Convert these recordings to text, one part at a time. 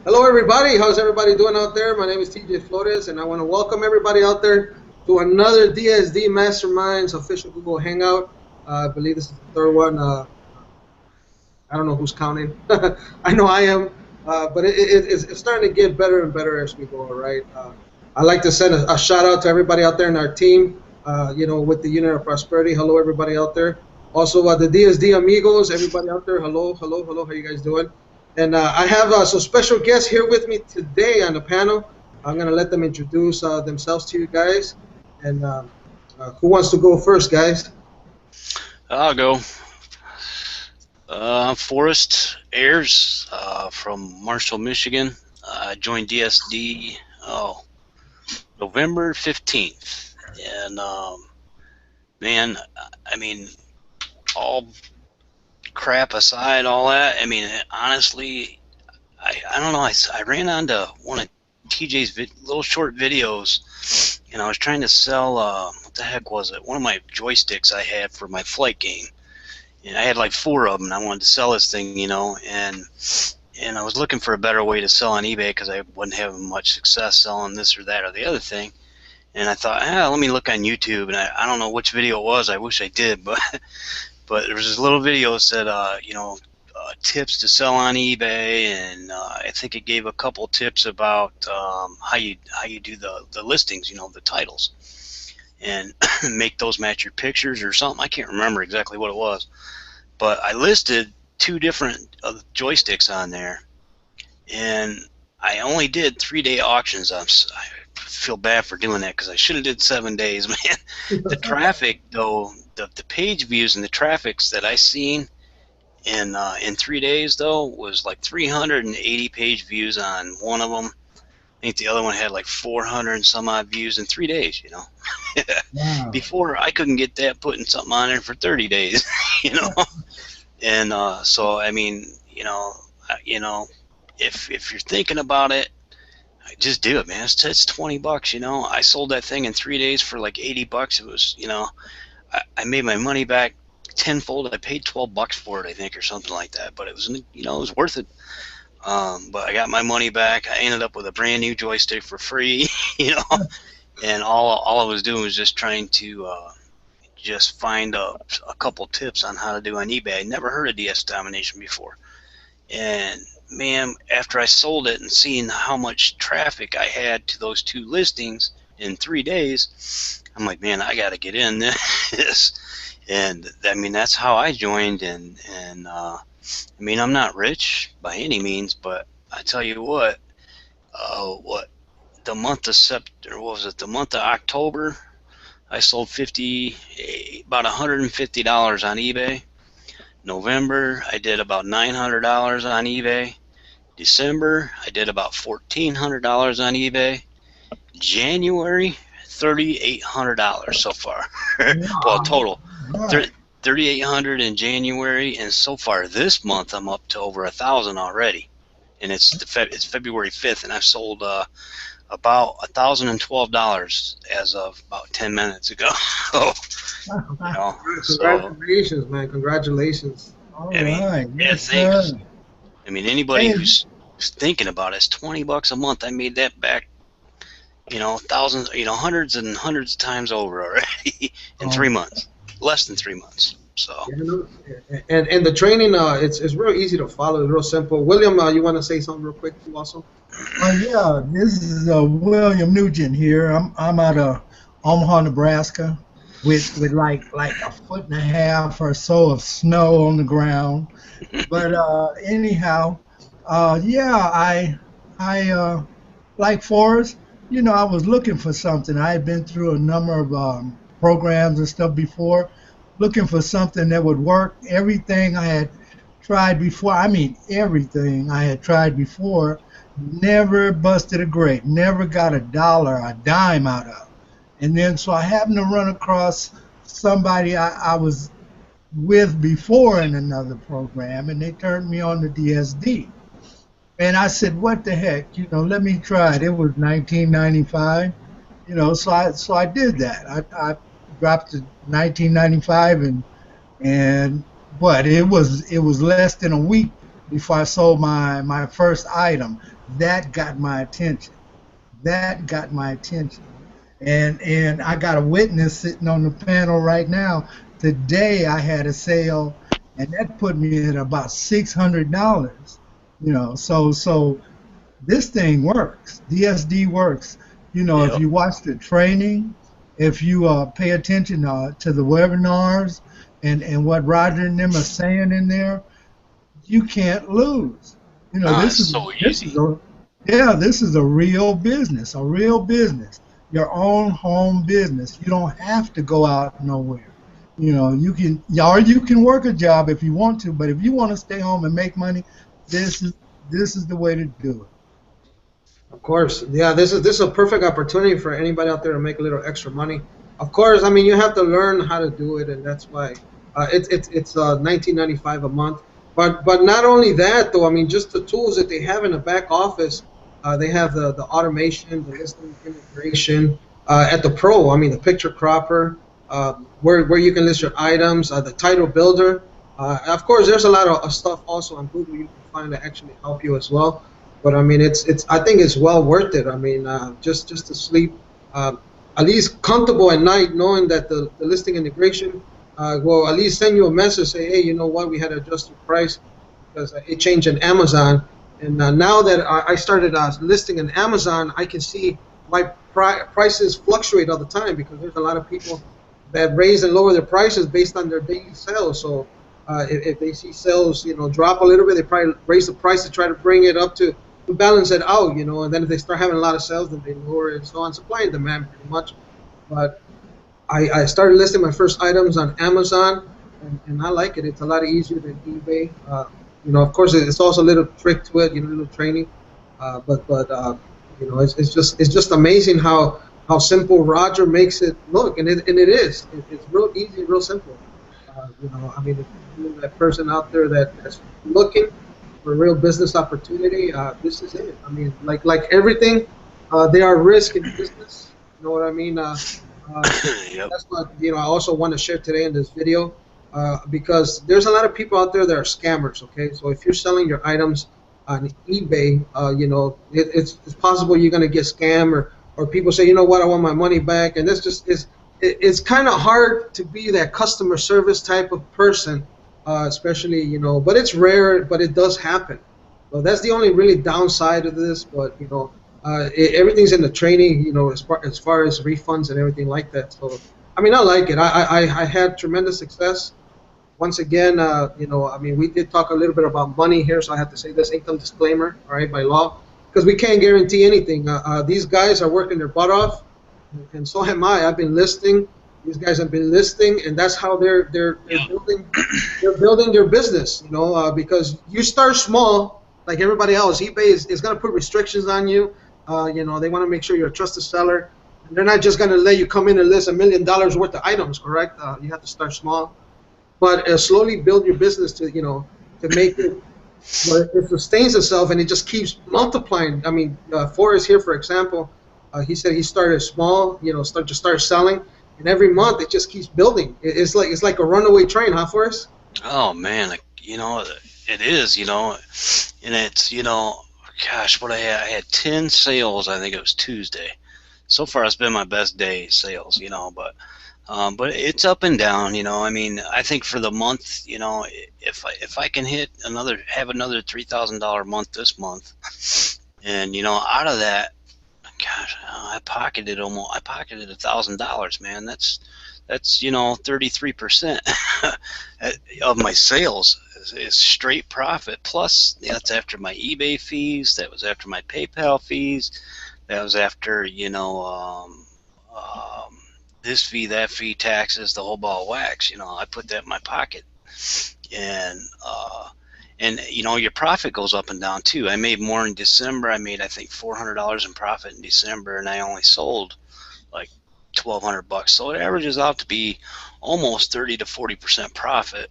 Hello, everybody. How's everybody doing out there? My name is TJ Flores, and I want to welcome everybody out there to another DSD Masterminds official Google Hangout. I believe this is the third one. I don't know who's counting. I know I am, but it's starting to get better and better as we go. All right. I'd like to send a shout out to everybody out there in our team. With the Unit of Prosperity. Hello, everybody out there. Also, the DSD amigos, everybody out there. Hello, hello, hello. How you guys doing? And I have some special guests here with me today on the panel. I'm gonna let them introduce themselves to you guys. And who wants to go first, guys? I'll go. Forrest Ayers from Marshall, Michigan. I joined DSD November 15th. And, man, I mean, all crap aside, all that, I mean, honestly, I don't know. I ran onto one of TJ's little short videos, and I was trying to sell, what the heck was it? One of my joysticks I had for my flight game. And I had like 4 of them, and I wanted to sell this thing, and I was looking for a better way to sell on eBay because I wasn't having much success selling this or that or the other thing. And I thought, let me look on YouTube, and I don't know which video it was. I wish I did, but there was this little video that said, tips to sell on eBay, and I think it gave a couple tips about how you do the listings, the titles, and make those match your pictures or something. I can't remember exactly what it was. But I listed 2 different joysticks on there, and I only did 3-day auctions. I feel bad for doing that because I should have did 7 days, man. The traffic, though, the page views and the traffics that I seen in 3 days, though, was like 380 page views on one of them. I think the other one had like 400 and some odd views in 3 days, Wow. Before, I couldn't get that putting something on there for 30 days, And so, I mean, if you're thinking about it, just do it, man. It's $20, I sold that thing in 3 days for like $80. It was, I made my money back tenfold. I paid $12 for it, I think, or something like that. But it was, it was worth it. But I got my money back. I ended up with a brand new joystick for free, and all I was doing was just trying to just find a couple tips on how to do on eBay. I never heard of DS Domination before, and man, after I sold it and seeing how much traffic I had to those 2 listings in 3 days, I'm like, man, I got to get in this. And I mean, that's how I joined. And I mean, I'm not rich by any means, but I tell you what, the month of the month of October, I sold about $150 on eBay. November, I did about $900 on eBay. December, I did about $1,400 on eBay. January, $3,800 so far. Well, total, Right. 3,800 in January, and so far this month I'm up to over 1,000 already. And it's February 5th, and I've sold about $1,012 as of about 10 minutes ago. So Congratulations, man. Congratulations. All I mean, right. yeah, Yes, thanks. sir. I mean, anybody Hey, who's thinking about it, it's $20 a month. I made that back, thousands, hundreds and hundreds of times over already in 3 um, months, less than 3 months. So And the training, it's real easy to follow. It's real simple. William, you want to say something real quick too, also? yeah, this is William Nugent here. I'm out of Omaha, Nebraska, with like a foot and a half or so of snow on the ground. But anyhow, yeah, I like Forrest. I was looking for something. I had been through a number of programs and stuff before, looking for something that would work. Everything I had tried before, I mean, everything I had tried before, never busted a grape, never got a dollar, a dime out of. And then so I happened to run across somebody I was with before in another program, and they turned me on to DSD. And I said, what the heck, let me try it. It was 1995, so I did that. I dropped to 1995, and but it was less than a week before I sold my first item. that got my attention. That got my attention. And I got a witness sitting on the panel right now. Today I had a sale, and that put me at about $600. So this thing works. DSD works. If Yep. you watch the training, if you pay attention to the webinars and what Roger and them are saying in there, you can't lose. Ah, This it's is so this easy. is a yeah, this is a real business, a real business. Your own home business. You don't have to go out nowhere. You can work a job if you want to, but if you want to stay home and make money, this is this is the way to do it. Of course, yeah. This is a perfect opportunity for anybody out there to make a little extra money. Of course, I mean you have to learn how to do it, and that's why it's 19.95 a month. But not only that though, I mean just the tools that they have in the back office. They have the automation, the listing integration at the pro. I mean the picture cropper, where you can list your items, the title builder. Of course, there's a lot of stuff also on Google you can find that actually help you as well. But I mean, it's I think it's well worth it. I mean, just to sleep at least comfortable at night, knowing that the listing integration will at least send you a message, say, hey, you know what, we had to adjust your price because it changed in Amazon. And now that I started listing in Amazon, I can see my prices fluctuate all the time because there's a lot of people that raise and lower their prices based on their daily sales. So if they see sales, drop a little bit, they probably raise the price to try to bring it up to balance it out, and then if they start having a lot of sales, then they lower it. So on supply and demand pretty much. But I started listing my first items on Amazon, and I like it. It's a lot easier than eBay. Of course, it's also a little trick to it, a little training. But it's just amazing how simple Roger makes it look, and it is. It's real easy, real simple. I mean, if you're that person out there that's looking for a real business opportunity, this is it. I mean, like everything, there are risks in business. You know what I mean? Uh, Yep. that's what I also want to share today in this video, because there's a lot of people out there that are scammers. Okay, so if you're selling your items on eBay, it's possible you're going to get scammed, or people say, you know what, I want my money back, and this just is it's kind of hard to be that customer service type of person, especially but it's rare, but it does happen. So that's the only really downside of this. But everything's in the training, as far as refunds and everything like that. So I mean, I like it. I had tremendous success. Once again, I mean, we did talk a little bit about money here, so I have to say this income disclaimer, all right, by law, because we can't guarantee anything. These guys are working their butt off, and so am I. I've been listing. These guys have been listing, and that's how they're Yep. building their business. Because you start small, like everybody else. eBay is going to put restrictions on you. They want to make sure you're a trusted seller, and they're not just going to let you come in and list $1 million worth of items. Correct? You have to start small, but slowly build your business to make it where it sustains itself and it just keeps multiplying. I mean, Forrest here, for example, he said he started small, start selling, and every month it just keeps building. It's like a runaway train, huh, Forrest? Oh man, it is, and it's, gosh, what I had 10 sales. I think it was Tuesday. So far, it's been my best day sales, but it's up and down, I mean, I think for the month, if I can have another $3,000 month this month, and out of that, gosh, I pocketed $1,000, man. That's 33% of my sales is straight profit. Plus, that's after my eBay fees. That was after my PayPal fees. That was after this fee, that fee, taxes, the whole ball of wax. I put that in my pocket, and your profit goes up and down too. I made more in December. I made, I think, $400 in profit in December, and I only sold like $1,200. So it averages out to be almost 30 to 40% profit.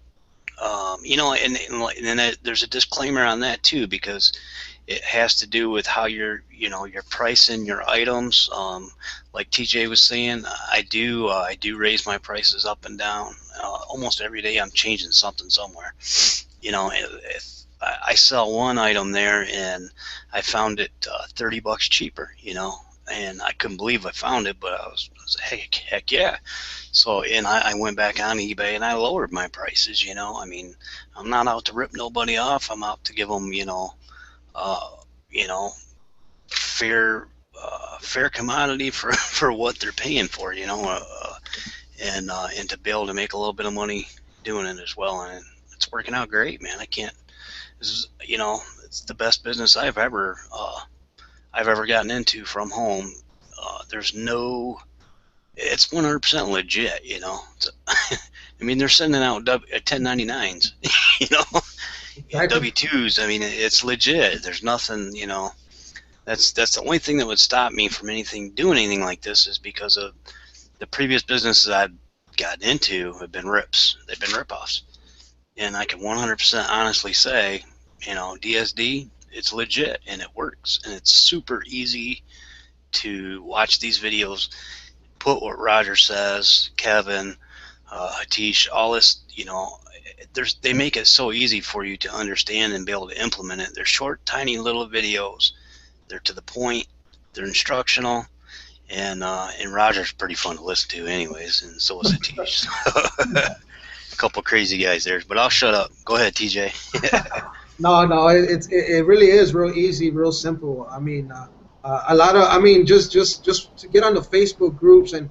And there's a disclaimer on that too, because it has to do with how you're pricing your items. Like TJ was saying, I do raise my prices up and down. Almost every day I'm changing something somewhere. If I sell one item there, and I found it $30 cheaper, and I couldn't believe I found it, but I was heck yeah. So, and I went back on eBay and I lowered my prices, I mean, I'm not out to rip nobody off. I'm out to give them, uh, you know, fair commodity for, for what they're paying for, and to be able to make a little bit of money doing it as well. And it's working out great, man. I can't, this is, it's the best business I've ever gotten into from home. There's no, it's 100% legit, It's, I mean, they're sending out 1099s, Exactly. W2s. I mean, it's legit. There's nothing, that's the only thing that would stop me from doing anything like this is because of the previous businesses I've gotten into have been rips. They've been ripoffs. And I can 100% honestly say, DSD, it's legit and it works. And it's super easy to watch these videos, put what Roger says, Kevin, Hatish, all this, they make it so easy for you to understand and be able to implement it. They're short, tiny little videos. They're to the point. They're instructional. And Roger's pretty fun to listen to anyways, and so is Hatish. A couple crazy guys there, but I'll shut up. Go ahead, TJ. No, it really is real easy, real simple. I mean, a lot of, I mean, just to get on the Facebook groups and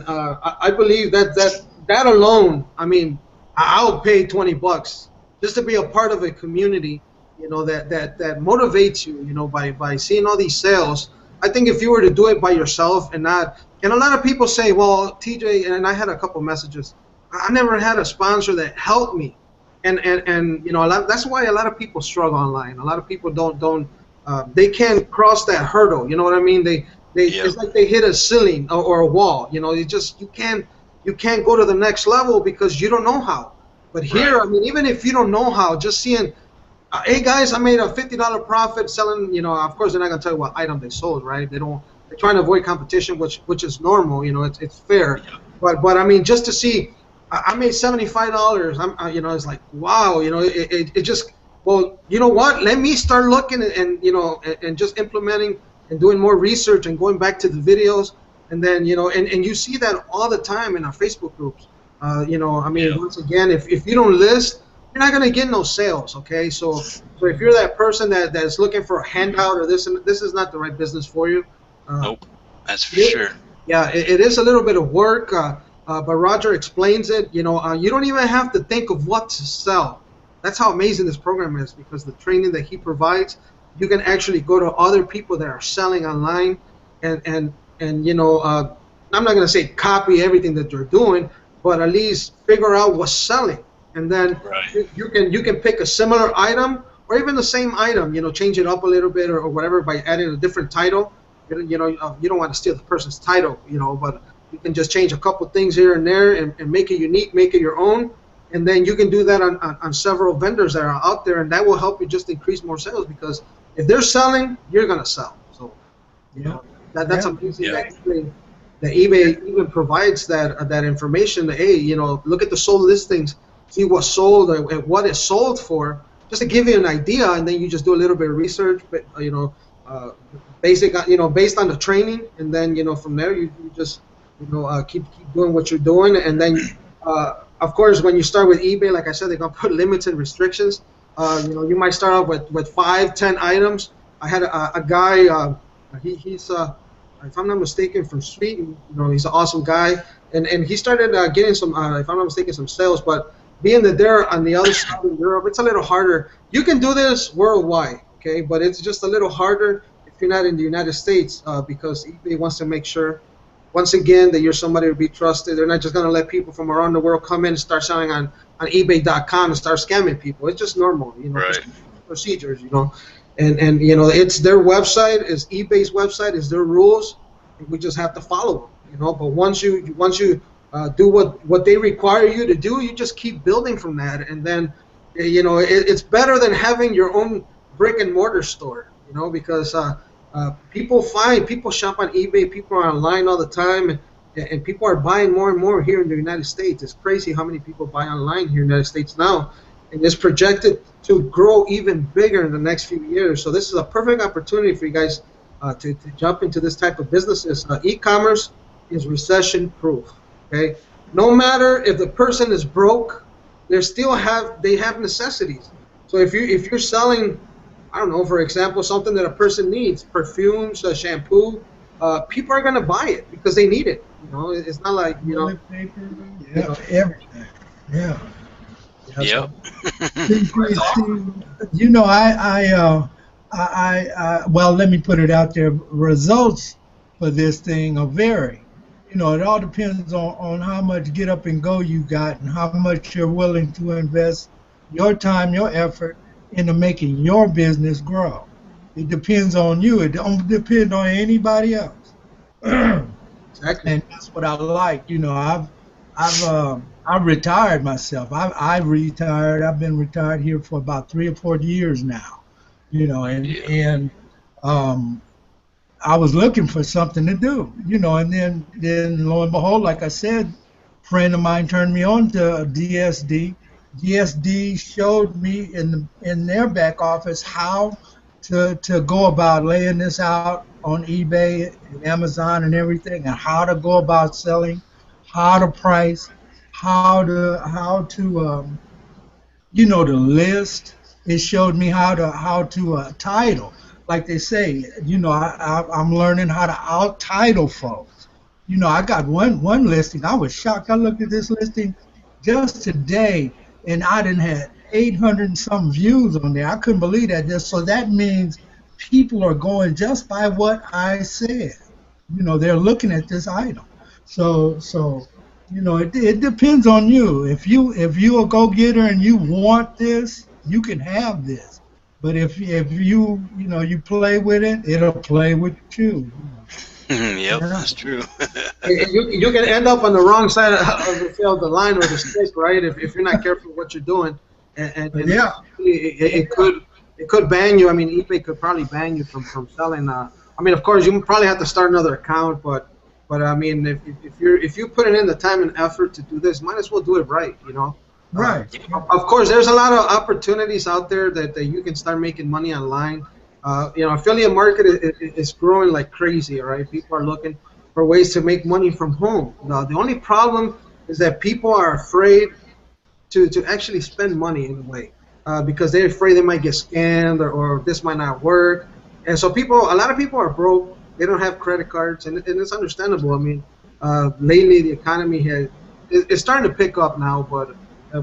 I believe that alone, I mean, I'll pay $20 just to be a part of a community, that motivates you, by seeing all these sales. I think if you were to do it by yourself and not, and a lot of people say, well, TJ, and I had a couple messages, I never had a sponsor that helped me. And that's why a lot of people struggle online. A lot of people don't they can't cross that hurdle. You know what I mean? They Yep. It's like they hit a ceiling or a wall. You can't go to the next level because you don't know how. But here, Right. I mean, even if you don't know how, just seeing, hey guys, I made a $50 profit selling. Of course they're not gonna tell you what item they sold, right? They're trying to avoid competition, which is normal. It's fair. Yep. But I mean, just to see, I made $75. It's like, wow. It just, well, you know what? Let me start looking and just implementing and doing more research and going back to the videos, and then and you see that all the time in our Facebook groups. I mean, Yep. once again, if you don't list, you're not gonna get no sales. Okay, so if you're that person that's looking for a handout or this, and this is not the right business for you. Nope. That's for Yeah. sure. Yeah, it is a little bit of work, but Roger explains it. You don't even have to think of what to sell. That's how amazing this program is, because the training that he provides, you can actually go to other people that are selling online, and I'm not going to say copy everything that they're doing, but at least figure out what's selling, and then Right. you can pick a similar item or even the same item, change it up a little bit or whatever by adding a different title. You don't want to steal the person's title, but you can just change a couple things here and there and make it unique, make it your own, and then you can do that on several vendors that are out there, and that will help you just increase more sales, because if they're selling, you're gonna sell. So Yeah. that's Yeah. amazing Yeah. that eBay even provides that information. That, hey, look at the sold listings, see what's sold and what it's sold for, just to give you an idea, and then you just do a little bit of research, but basic, based on the training, and then from there you just keep doing what you're doing, and then of course when you start with eBay, like I said, they're gonna put limits and restrictions. You might start off with 5-10 items. I had a guy, he's if I'm not mistaken, from Sweden. He's an awesome guy, and he started getting some, if I'm not mistaken, some sales. But being that they're on the other side of Europe, it's a little harder. You can do this worldwide, okay, but it's just a little harder if you're not in the United States, because eBay wants to make sure, once again, that you're somebody to be trusted. They're not just going to let people from around the world come in and start selling on eBay.com and start scamming people. It's just normal, Right. procedures, and it's their website, is eBay's website, is their rules. We just have to follow them, But once you do what they require you to do, you just keep building from that, and then it's better than having your own brick and mortar store, because people shop on eBay, people are online all the time, and people are buying more and more here in the United States. It's crazy how many people buy online here in the United States now, and is projected to grow even bigger in the next few years. So this is a perfect opportunity for you guys to jump into this type of businesses. E-commerce is recession-proof. Okay, no matter if the person is broke, they have necessities. So if you're selling, I don't know, for example, something that a person needs, perfumes, shampoo, people are gonna buy it because they need it. You know, it's not like Toilet paper, you yeah, know. everything. Yeah. Yeah, Yep. so See, well, let me put it out there. Results for this thing are vary. It all depends on how much get up and go you got and how much you're willing to invest your time, your effort into making your business grow. It depends on you. It don't depend on anybody else. exactly. And that's what I like. I've retired myself. I've retired. I've been retired here for about 3 or 4 years now. And Yeah. um, I was looking for something to do. And then lo and behold, like I said, a friend of mine turned me on to DSD. DSD showed me in their back office how to go about laying this out on eBay and Amazon and everything, and how to go about selling, how to price, how to list. It showed me how to title, like they say. I'm learning how to out title folks. I got one listing. I was shocked. I looked at this listing just today, and I didn't had 800 and some views on there. I couldn't believe that. So that means people are going just by what I said. They're looking at this item. So it depends on you. If you a go getter and you want this, you can have this. But if you play with it, it'll play with you. Yep, Yeah. that's true. You can end up on the wrong side of the line or the stick, right? If you're not careful what you're doing, and Yeah. it could ban you. I mean, eBay could probably ban you from selling. I mean, of course, you probably have to start another account, but I mean, if you put in the time and effort to do this, might as well do it right, you know. Uh, Right. of course, there's a lot of opportunities out there that you can start making money online. Affiliate market is growing like crazy, right? People are looking for ways to make money from home. The only problem is that people are afraid to actually spend money in a way because they're afraid they might get scammed or this might not work. And so a lot of people are broke. They don't have credit cards, and it's understandable. I mean, lately the economy it's starting to pick up now, but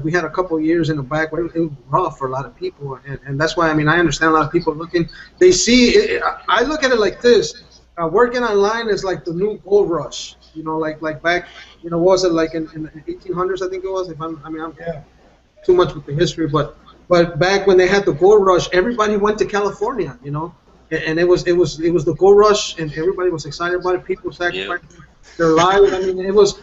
we had a couple of years in the back where it was rough for a lot of people, and that's why I mean I understand a lot of people looking. They see it, I look at it like this: working online is like the new gold rush. You know, like back, what was it like in the 1800s? I think it was. I'm Yeah. too much with the history, but back when they had the gold rush, everybody went to California. And it was the gold rush, and everybody was excited about it. People Yep. sacrificing their lives. I mean, it was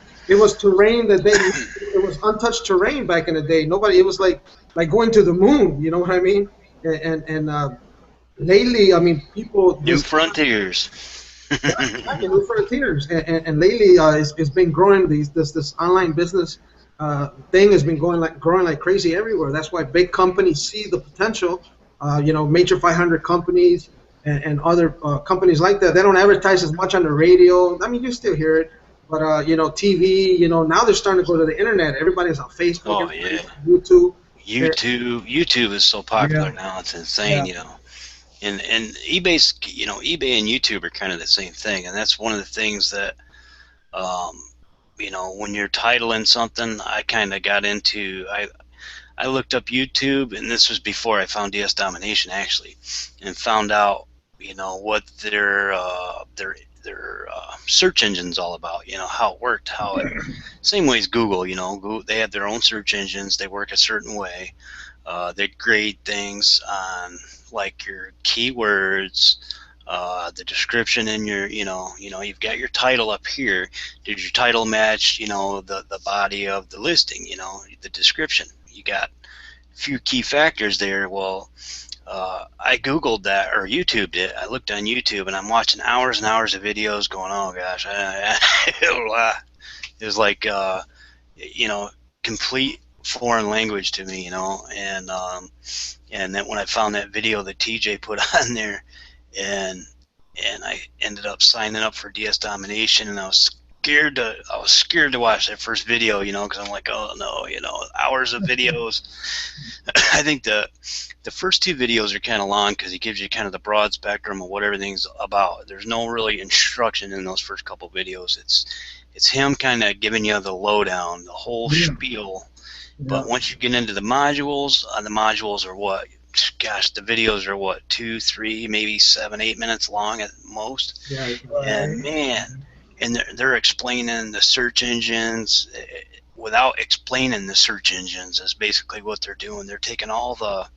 terrain that it was untouched terrain back in the day. Nobody. It was like going to the moon. You know what I mean? And lately, I mean, people New this frontiers. exactly, new frontiers, and lately it's been growing. This online business thing has been growing like crazy everywhere. That's why big companies see the potential. Major 500 companies and other companies like that. They don't advertise as much on the radio. I mean, you still hear it, but TV. Now they're starting to go to the internet. Everybody's on Facebook. Oh Everybody's yeah. on YouTube. YouTube is so popular Yeah. now. It's insane, Yeah. And eBay and YouTube are kind of the same thing, and that's one of the things that um, when you're titling something, I kind of got into. I looked up YouTube, and this was before I found DS Domination actually, and found out what their search engine's all about. How it worked, how it same way as Google. Google, they have their own search engines. They work a certain way. They grade things on like your keywords, the description in your, you've got your title up here. Did your title match, the body of the listing, the description? You got a few key factors there. Well, I Googled that or YouTubed it. I looked on YouTube and I'm watching hours and hours of videos going, oh gosh, it was like, complete foreign language to me, and then when I found that video that TJ put on there, and I ended up signing up for DS Domination, and I was scared to watch that first video, because I'm like, oh no, hours of videos. I think the first two videos are kind of long because he gives you kind of the broad spectrum of what everything's about. There's no really instruction in those first couple videos. It's him kind of giving you the lowdown, the whole spiel. But once you get into the modules are what? Gosh, the videos are what, 2, 3, maybe 7, 8 minutes long at most. Yeah. And man, and they're explaining the search engines without explaining the search engines is basically what they're doing. They're taking all the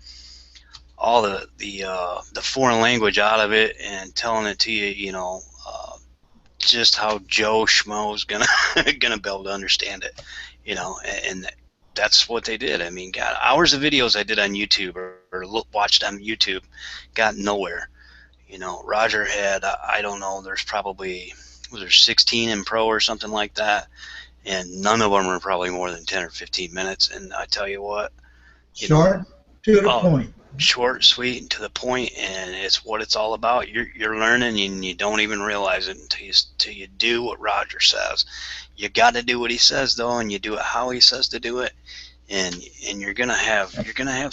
foreign language out of it and telling it to you, just how Joe Schmo's gonna be able to understand it, and that's what they did. I mean, God, hours of videos I did on YouTube or watched on YouTube got nowhere. Roger had, I don't know, there's probably, was there 16 in Pro or something like that, and none of them were probably more than 10 or 15 minutes. And I tell you what, short, to the point. Short, sweet, and to the point, and it's what it's all about. You're learning, and you don't even realize it until you do what Roger says. You got to do what he says though, and you do it how he says to do it, and you're gonna have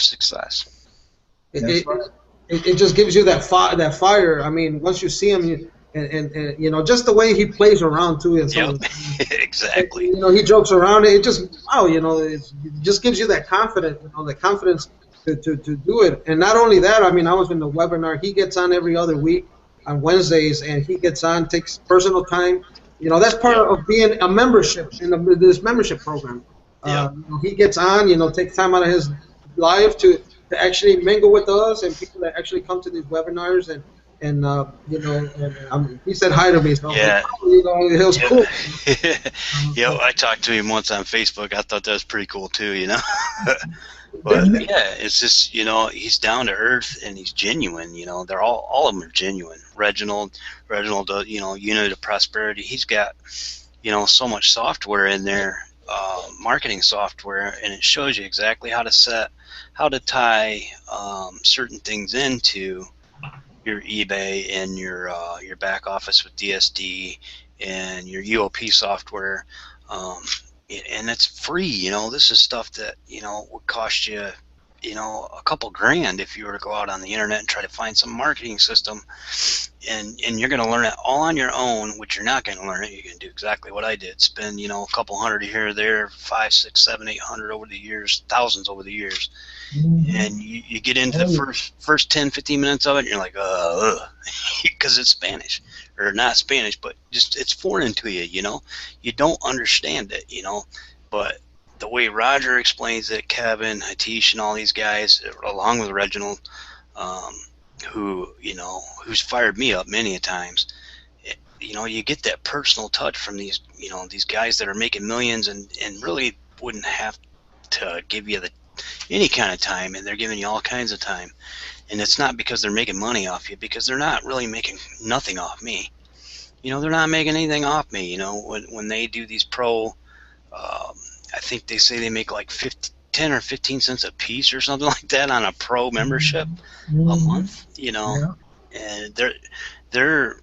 success. It just gives you that fire. I mean, once you see him, and just the way he plays around too. And exactly. He jokes around. It just it just gives you that confidence. The confidence to do it. And not only that, I mean, I was in the webinar. He gets on every other week on Wednesdays, and he gets on, takes personal time. That's part of being a membership in this membership program. He gets on, takes time out of his life to actually mingle with us and people that actually come to these webinars, and he said hi to me, so yeah. It was cool. I talked to him once on Facebook. I thought that was pretty cool too, But yeah, it's just, he's down to earth and he's genuine. They're all of them are genuine. Reginald does, Unit of Prosperity. He's got, so much software in there, marketing software, and it shows you exactly how to tie certain things into your eBay and your back office with DSD and your UOP software. And it's free. This is stuff that would cost you a couple grand if you were to go out on the internet and try to find some marketing system, and you're going to learn it all on your own, which you're not going to learn it. You're going to do exactly what I did, spend a couple hundred here or there, 5, 6, 7, 800 over the years, thousands over the years, and you get into the first 10, 15 minutes of it, and you're like, because it's Spanish. Or not Spanish, but just it's foreign to you, You don't understand it, But the way Roger explains it, Kevin, Hatish, and all these guys, along with Reginald, who's fired me up many a times, you get that personal touch from these, these guys that are making millions and really wouldn't have to give you any kind of time, and they're giving you all kinds of time. And it's not because they're making money off you, because they're not really making nothing off me. They're not making anything off me. When they do these pro, I think they say they make like 10 or 15 cents a piece or something like that on a pro membership a month. And they're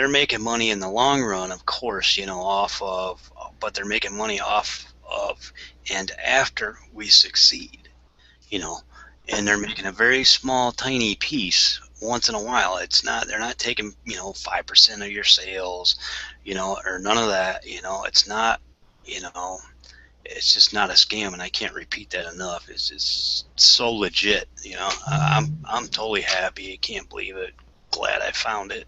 making money in the long run, of course. Off of, but they're making money off of and after we succeed. And they're making a very small, tiny piece once in a while. They're not taking 5% of your sales, or none of that. It's not, it's just not a scam, and I can't repeat that enough. It's just so legit. I'm totally happy. I can't believe it. Glad I found it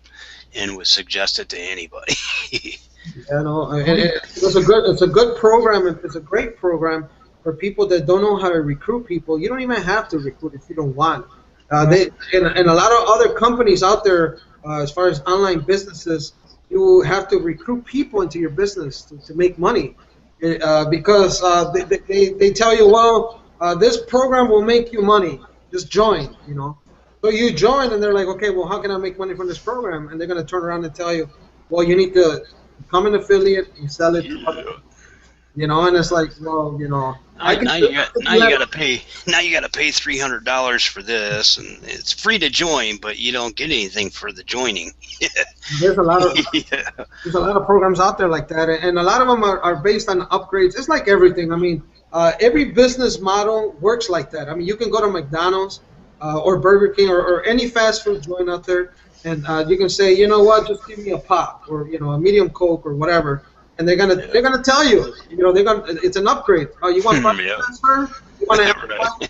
and would suggest it to anybody. It's a good program. It's a great program for people that don't know how to recruit people. You don't even have to recruit if you don't want. And a lot of other companies out there, as far as online businesses, you have to recruit people into your business to make money, because they tell you, well, this program will make you money. Just join, So you join, and they're like, okay, well, how can I make money from this program? And they're going to turn around and tell you, well, you need to become an affiliate and sell it. You know, and it's like, well, you know, I can. Now you got to pay. Now you got to pay $300 for this, and it's free to join, but you don't get anything for the joining. There's a lot of Yeah. there's a lot of programs out there like that, and a lot of them are based on upgrades. It's like everything. I mean, every business model works like that. I mean, you can go to McDonald's or Burger King or any fast food joint out there, and you can say, you know what, just give me a pop or a medium Coke or whatever, and they're gonna tell you, it's an upgrade. You want fries Yeah. transfer? You want to have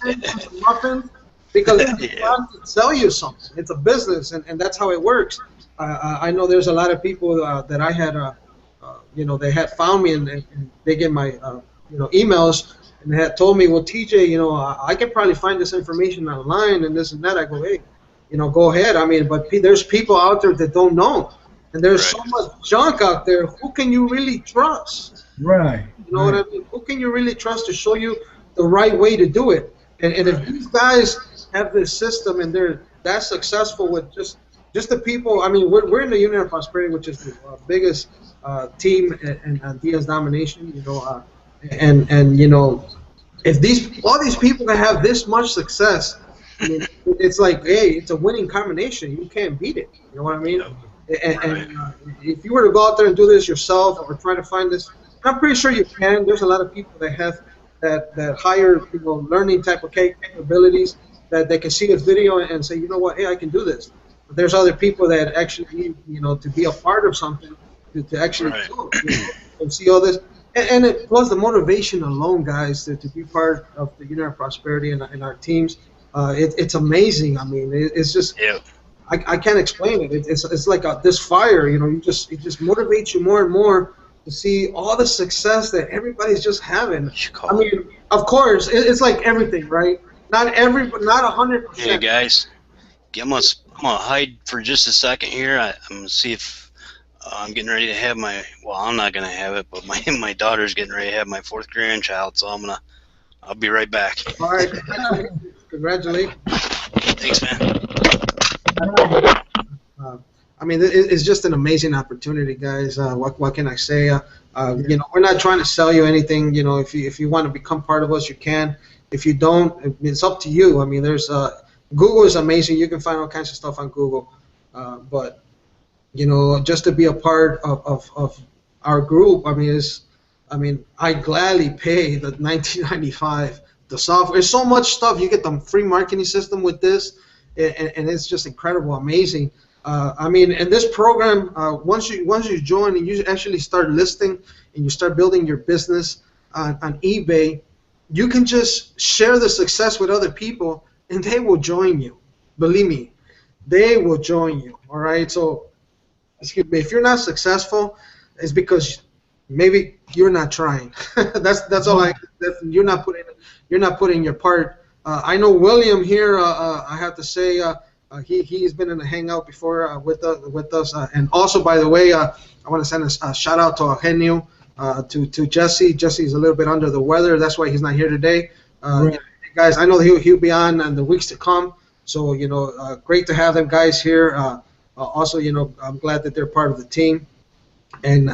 Right. some muffins? Because they're Yeah. trying to sell you something. It's a business, and that's how it works. I know there's a lot of people that I had, they had found me and they get my, emails and they had told me, well, TJ, I can probably find this information online and this and that. I go, hey, go ahead. I mean, but there's people out there that don't know, and there's so much junk out there. Who can you really trust? Right. You know what I mean? Who can you really trust to show you the right way to do it? And if these guys have this system and they're that successful with just the people, I mean, we're in the Union of Prosperity, which is the biggest team in Diaz domination, and if all these people that have this much success, I mean, it's like, hey, it's a winning combination. You can't beat it. You know what I mean? And if you were to go out there and do this yourself or try to find this, I'm pretty sure you can. There's a lot of people that have that higher, learning type of capabilities that they can see this video and say, you know what, hey, I can do this. But there's other people that actually need, to be a part of something to actually do it, and see all this. And it plus the motivation alone, guys, to be part of the Union of Prosperity and our teams. It's amazing. I mean, it's just. Yeah. I can't explain it. It's like this fire, it just motivates you more and more to see all the success that everybody's just having. I mean, of course, it's like everything, right? Not 100%. Hey guys, I'm gonna hide for just a second here. I'm gonna see if I'm getting ready to have my. Well, I'm not gonna have it, but my daughter's getting ready to have my 4th grandchild, so I'll be right back. All right, congratulations. Thanks, man. I mean, it's just an amazing opportunity, guys. What can I say? We're not trying to sell you anything. If you want to become part of us, you can. If you don't, it's up to you. I mean, there's Google is amazing. You can find all kinds of stuff on Google. But just to be a part of our group, I mean, I gladly pay the $19.95. The software, there's so much stuff. You get the free marketing system with this, and it's just incredible, amazing. I mean, and this program, once you join and you actually start listing and you start building your business on eBay, you can just share the success with other people, and they will join you. Believe me, they will join you. All right. So, excuse me, if you're not successful, it's because maybe you're not trying. that's all. You're not putting your part. I know William here. I have to say. He's been in the hangout before with us, and also, by the way, I want to send a shout out to Eugenio, to Jesse. Jesse's a little bit under the weather, that's why he's not here today. Right. Guys, I know he'll be on in the weeks to come. So great to have them guys here. Also, I'm glad that they're part of the team. And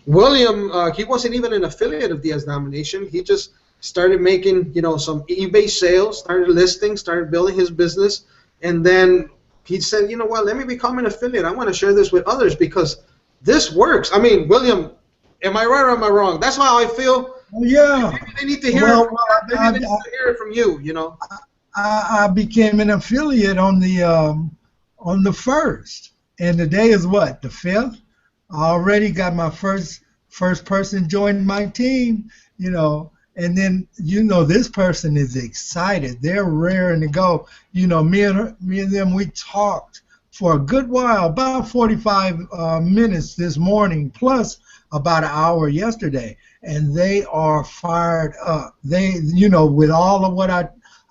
William, he wasn't even an affiliate of Diaz Domination. He just started making some eBay sales, started listing, started building his business. And then he said, you know what, let me become an affiliate. I want to share this with others because this works. I mean, William, am I right or am I wrong? That's how I feel. Yeah. Maybe they need to hear it from you, I became an affiliate on the 1st. And today is what, the 5th? I already got my first person joined my team, And then, this person is excited. They're raring to go. Me and them, we talked for a good while, about 45 minutes this morning, plus about an hour yesterday. And they are fired up. They, with all of what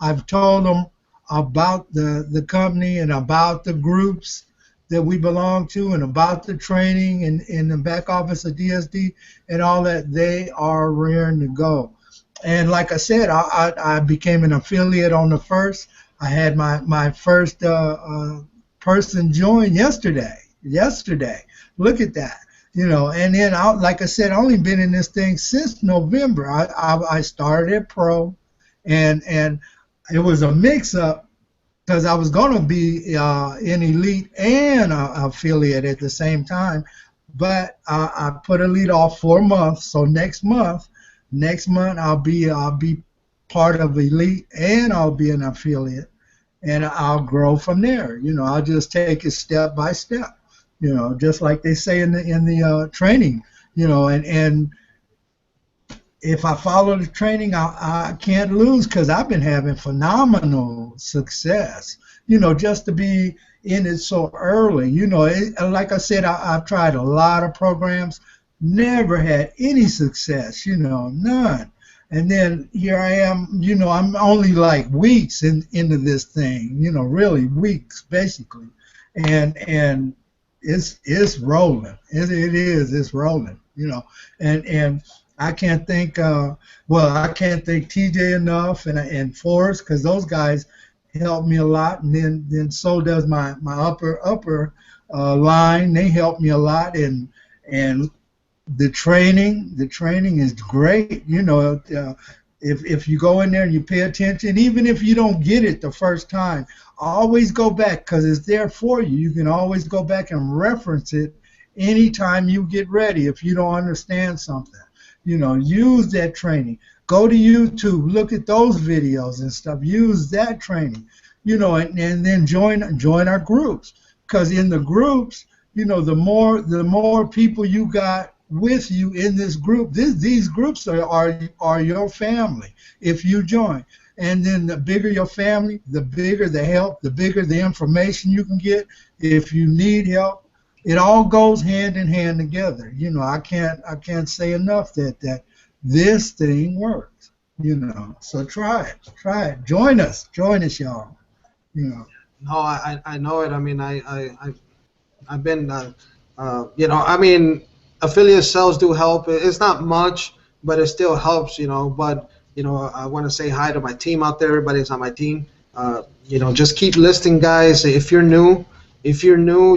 I've told them about the company and about the groups that we belong to and about the training and in the back office of DSD and all that, they are raring to go. And like I said, I became an affiliate on the 1st. I had my first person join yesterday. Look at that. you know. And then, like I said, I only been in this thing since November. I started at pro, and it was a mix-up because I was going to be in Elite and affiliate at the same time, but I put Elite off for a month. So next month I'll be part of Elite and I'll be an affiliate, and I'll grow from there. You know, I'll just take it step by step. You know, just like they say in the training. You know, and if I follow the training, I can't lose because I've been having phenomenal success. You know, just to be in it so early. You know, like I said, I've tried a lot of programs, never had any success. You know, none. And then here I am. You know, I'm only like weeks into this thing. You know, really weeks basically, and it's rolling. It is. It's rolling. You know, and I can't thank I can't thank TJ enough and Forrest because those guys helped me a lot, and then so does my upper line. They help me a lot, and the training is great. You know, if you go in there and you pay attention, even if you don't get it the first time, always go back because it's there for you. You can always go back and reference it anytime you get ready if you don't understand something. You know, use that training. Go to YouTube, look at those videos and stuff. Use that training, you know, and then join our groups. Because in the groups, you know, the more people you got with you in this group, these groups are your family if you join. And then the bigger your family, the bigger the help, the bigger the information you can get. If you need help, it all goes hand in hand together. You know, I can't say enough that this thing works. You know, so try it. Join us, y'all. You know. No, I know it. I mean, I've been, you know, I mean, affiliate sales do help. It's not much, but it still helps, you know. But, you know, I want to say hi to my team out there. Everybody's on my team. You know, just keep listing, guys. If you're new,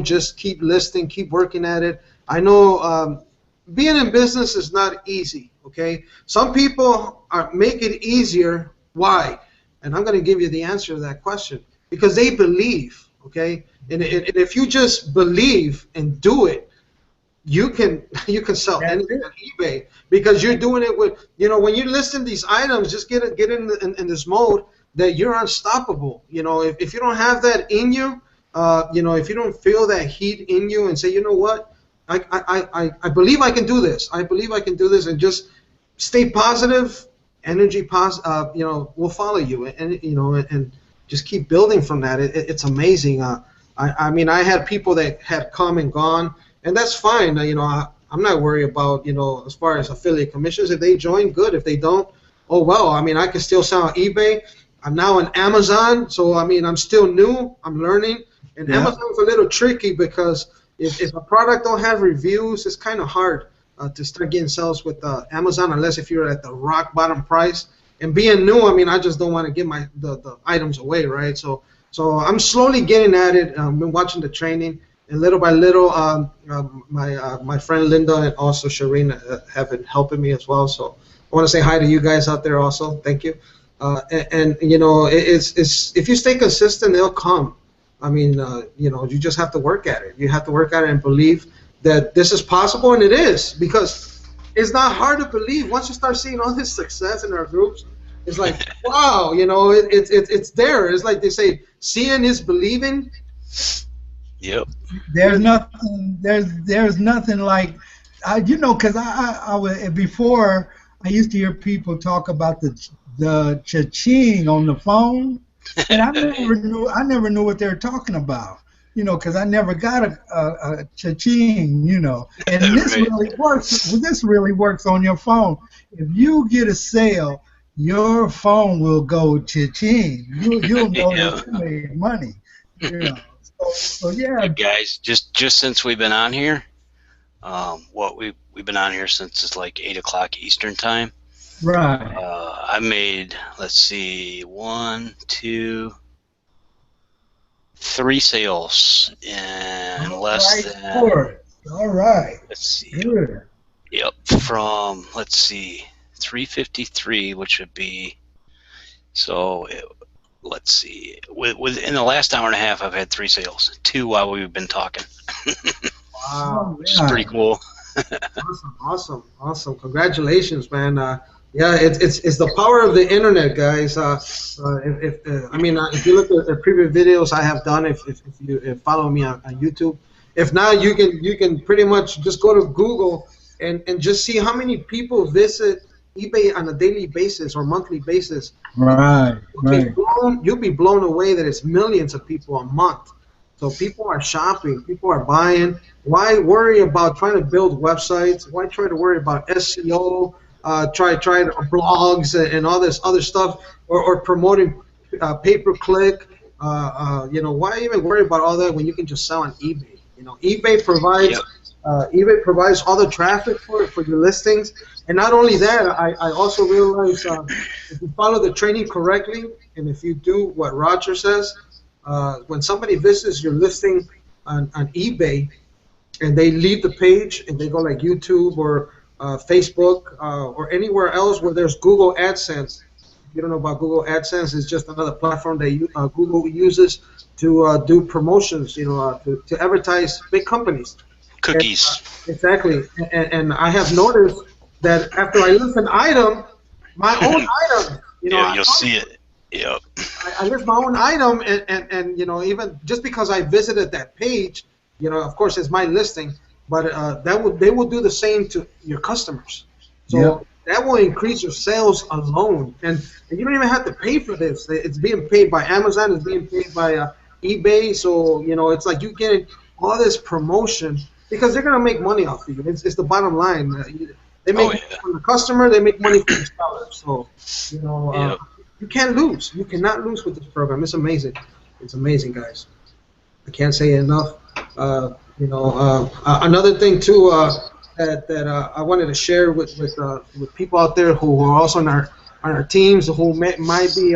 just keep listing, keep working at it. I know being in business is not easy, okay? Some people make it easier. Why? And I'm going to give you the answer to that question. Because they believe, okay? And if you just believe and do it, you can sell anything on eBay because you're doing it with, you know, when you listen these items, just get in this mode that you're unstoppable. You know, if you don't have that in you, you know, if you don't feel that heat in you and say, you know what, I believe I can do this. I believe I can do this, and just stay positive. Energy, you know, will follow you, and you know, and just keep building from that. It's amazing. I mean, I had people that had come and gone, and that's fine. You know, I'm not worried about, you know, as far as affiliate commissions. If they join, good. If they don't, oh well. I mean, I can still sell on eBay. I'm now on Amazon, so I mean, I'm still new. I'm learning. And yeah. Amazon's a little tricky because if a product don't have reviews, it's kind of hard to start getting sales with Amazon unless if you're at the rock bottom price. And being new, I mean, I just don't want to give the items away, right? So I'm slowly getting at it. I've been watching the training, and little by little, my friend Linda and also Shireen have been helping me as well. So I want to say hi to you guys out there also. Thank you. And you know, it's if you stay consistent, they'll come. I mean, you know, you just have to work at it. You have to work at it and believe that this is possible, and it is, because it's not hard to believe. Once you start seeing all this success in our groups, it's like, wow, you know, it's there. It's like they say, seeing is believing. Yep. There's nothing like, you know, because I before I used to hear people talk about the cha-ching on the phone, and I never knew what they were talking about, you know, because I never got a cha-ching, you know. And this right. really works. This really works on your phone. If you get a sale, your phone will go cha-ching. You'll know that you made money, you know. So yeah. Hey guys, just since we've been on here, we've been on here since it's like 8 o'clock Eastern time. Right. I made, let's see, 1, 2, 3 sales in less than All right. Let's see. Good. Yep, from, let's see, 353, which would be, so let's see, within the last hour and a half, I've had 3 sales, 2 while we've been talking, Wow. which is pretty cool. Awesome. Congratulations, man. Yeah, it's the power of the internet, guys. If you look at the previous videos I have done, if you follow me on YouTube, if not, you can pretty much just go to Google and just see how many people visit eBay on a daily basis or monthly basis. Right. You'll be blown away that it's millions of people a month. So people are shopping, people are buying. Why worry about trying to build websites? Why try to worry about SEO, try blogs and all this other stuff, or promoting pay-per-click? Why even worry about all that when you can just sell on eBay? eBay provides all the traffic for your listings, and not only that, I also realize if you follow the training correctly, and if you do what Roger says. When somebody visits your listing on eBay and they leave the page and they go like YouTube or Facebook or anywhere else where there's Google AdSense. If you don't know about Google AdSense, it's just another platform that Google uses to do promotions, to advertise big companies. Cookies. And, exactly. And I have noticed that after I list an item, my own item, you'll see it. Yep. I list my own item, and even just because I visited that page, of course it's my listing, but they will do the same to your customers. So that will increase your sales alone, and you don't even have to pay for this. It's being paid by Amazon. It's being paid by eBay. So it's like you get all this promotion because they're gonna make money off of you. It's the bottom line. They make money from the customer. They make money from the seller. So you can't lose. You cannot lose with this program. It's amazing. It's amazing, guys. I can't say enough. Another thing too that I wanted to share with people out there who are also on our teams who might be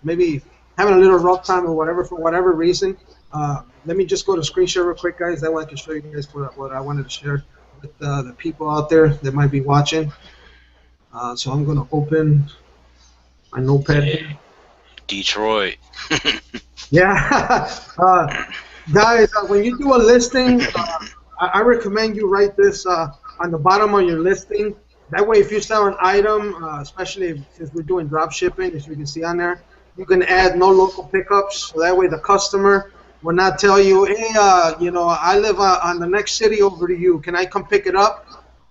maybe having a little rough time or whatever for whatever reason. Let me just go to screen share real quick, guys. That way I can show you guys what I wanted to share with the people out there that might be watching. So I'm going to open my notepad. Detroit. Yeah. Guys, when you do a listing, I recommend you write this on the bottom of your listing. That way, if you sell an item, especially since we're doing drop shipping, as you can see on there, you can add no local pickups. So that way the customer will not tell you, hey, I live on the next city over to you. Can I come pick it up?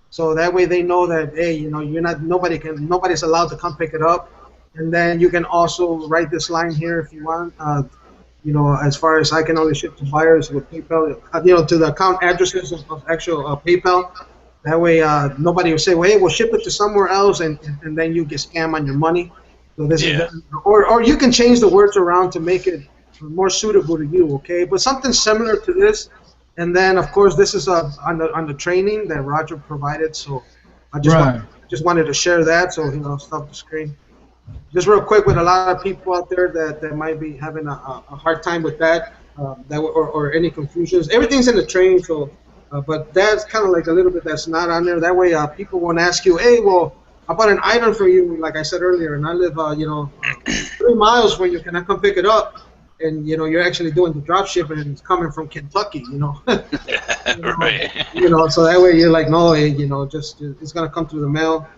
So that way they know that, hey, nobody's allowed to come pick it up. And then you can also write this line here if you want. As far as I can only ship to buyers with PayPal, to the account addresses of actual PayPal. That way nobody will say, well, hey, we'll ship it to somewhere else, and then you get scammed on your money. So this is, or you can change the words around to make it more suitable to you, okay? But something similar to this. And then, of course, this is on the training that Roger provided. So I just wanted to share that. So stop the screen. Just real quick, with a lot of people out there that might be having a hard time with that, or any confusions. Everything's in the training, so but that's kind of like a little bit that's not on there. That way, people won't ask you, hey, well, I bought an item for you, like I said earlier, and I live, 3 miles from you. Can I come pick it up? And you're actually doing the drop shipping, and it's coming from Kentucky, Right. So that way you're like, no, just it's gonna come through the mail.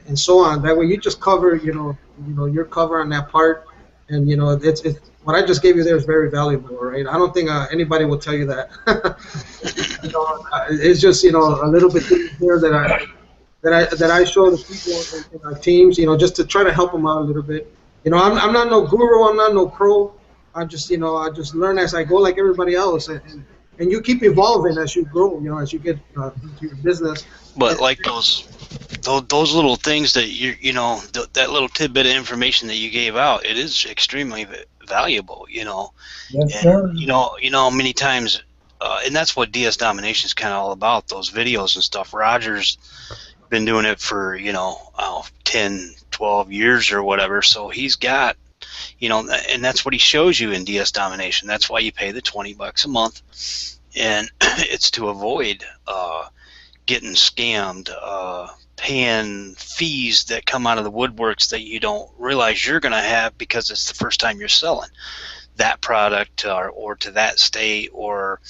And so on. That way you just cover, your cover on that part, and it's what I just gave you there is very valuable, right? I don't think anybody will tell you that. It's just a little bit here that I show the people in our teams, just to try to help them out a little bit. I'm not no guru, I'm not no pro. I just learn as I go, like everybody else, and you keep evolving as you grow, as you get into your business. But like those little things that that little tidbit of information that you gave out, it is extremely valuable, Yes, sir. And many times, and that's what DS Domination is kind of all about. Those videos and stuff. Roger's been doing it for 10, 12 years or whatever, so he's got. And that's what he shows you in DS Domination. That's why you pay the $20 a month. and it's to avoid getting scammed, paying fees that come out of the woodworks that you don't realize you're going to have because it's the first time you're selling that product, or to that state, or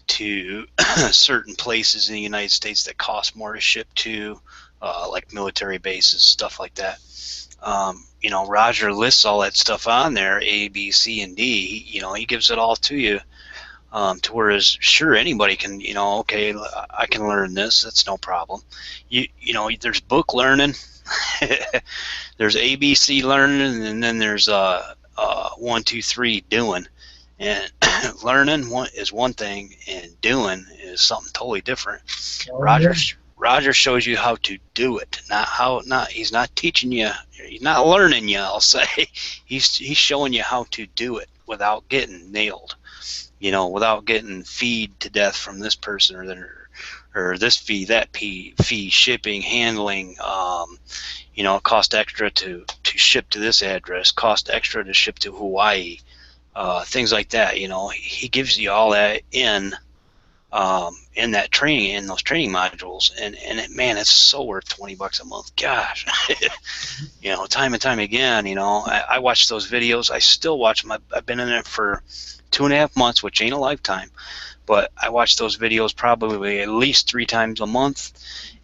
to certain places in the United States that cost more to ship to, like military bases, stuff like that. You know, Roger lists all that stuff on there, A, B, C, and D. He gives it all to you, to whereas sure anybody can, okay, I can learn this. That's no problem. You know, there's book learning, there's ABC learning, and then there's 1, 2, 3 doing. And learning is one thing, and doing is something totally different. Roger shows you how to do it, he's not teaching you, he's not learning you, I'll say. He's showing you how to do it without getting nailed, without getting feed to death from this person or this fee, that fee, shipping, handling. It cost extra to ship to this address, cost extra to ship to Hawaii, things like that. He gives you all that in that training, in those training modules, and man, it's so worth $20 a month. Gosh, time and time again. I watch those videos. I still watch them. I've been in it for 2.5 months, which ain't a lifetime, but I watch those videos probably at least 3 times a month,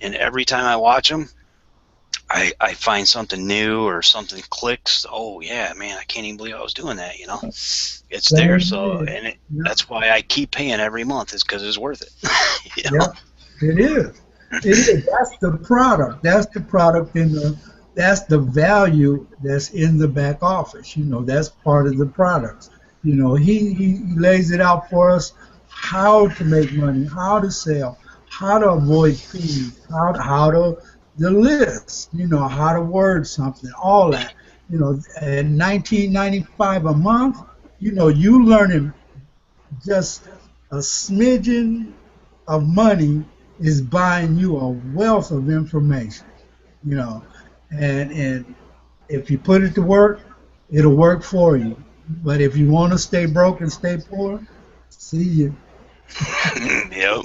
and every time I watch them, I find something new or something clicks. Oh yeah, man, I can't even believe I was doing that. It's there. So, and that's why I keep paying every month, is because it's worth it. Yeah, it is. It is. That's the product. That's the product that's the value that's in the back office. That's part of the products. He lays it out for us, how to make money, how to sell, how to avoid fees, how to the list, how to word something, all that. At $19.95 a month, you learning just a smidgen of money is buying you a wealth of information, and if you put it to work, it'll work for you. But if you want to stay broke and stay poor, see you. Yep.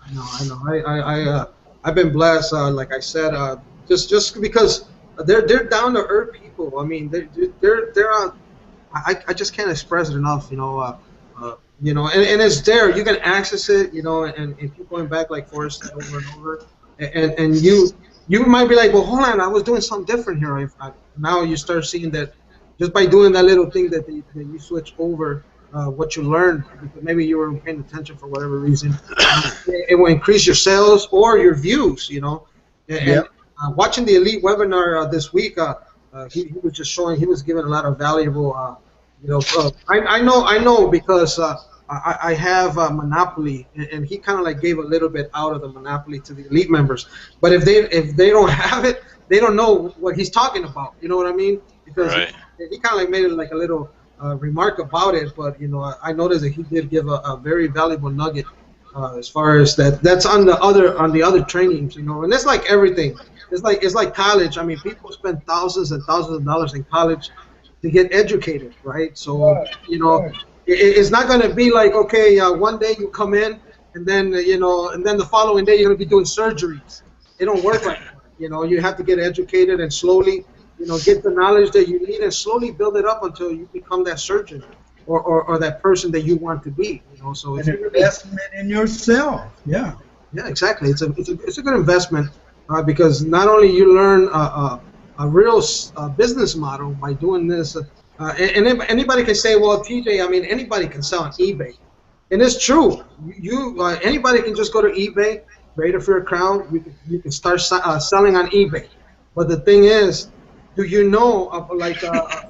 I know. I've been blessed. Like I said, just because they're down to earth people. I mean, they're on. I just can't express it enough. And it's there. You can access it. And keep going back like Forrest said, over and over. And you might be like, well, hold on, I was doing something different here. Now you start seeing that just by doing that little thing that you switch over. What you learned, because maybe you weren't paying attention for whatever reason, it will increase your sales or your views. And watching the Elite webinar this week, he was just showing, he was giving a lot of valuable. I know because I have Monopoly, and he kind of like gave a little bit out of the Monopoly to the Elite members. But if they don't have it, they don't know what he's talking about. You know what I mean? Because right. he kind of like made it like a little remark about it, but I noticed that he did give a very valuable nugget as far as that's on the other trainings, and it's like everything. It's like college. I mean, people spend thousands and thousands of dollars in college to get educated, right? So it's not going to be like, okay, one day you come in and then and then the following day you're going to be doing surgeries. It don't work like that. You have to get educated and slowly get the knowledge that you need and slowly build it up until you become that surgeon or that person that you want to be. So it's an investment in yourself. Yeah. Yeah, exactly. It's a good investment because not only you learn a real business model by doing this, and anybody can say, well, TJ, I mean, anybody can sell on eBay, and it's true. Anybody can just go to eBay, create a free account. You can start selling on eBay, but the thing is, do you know, like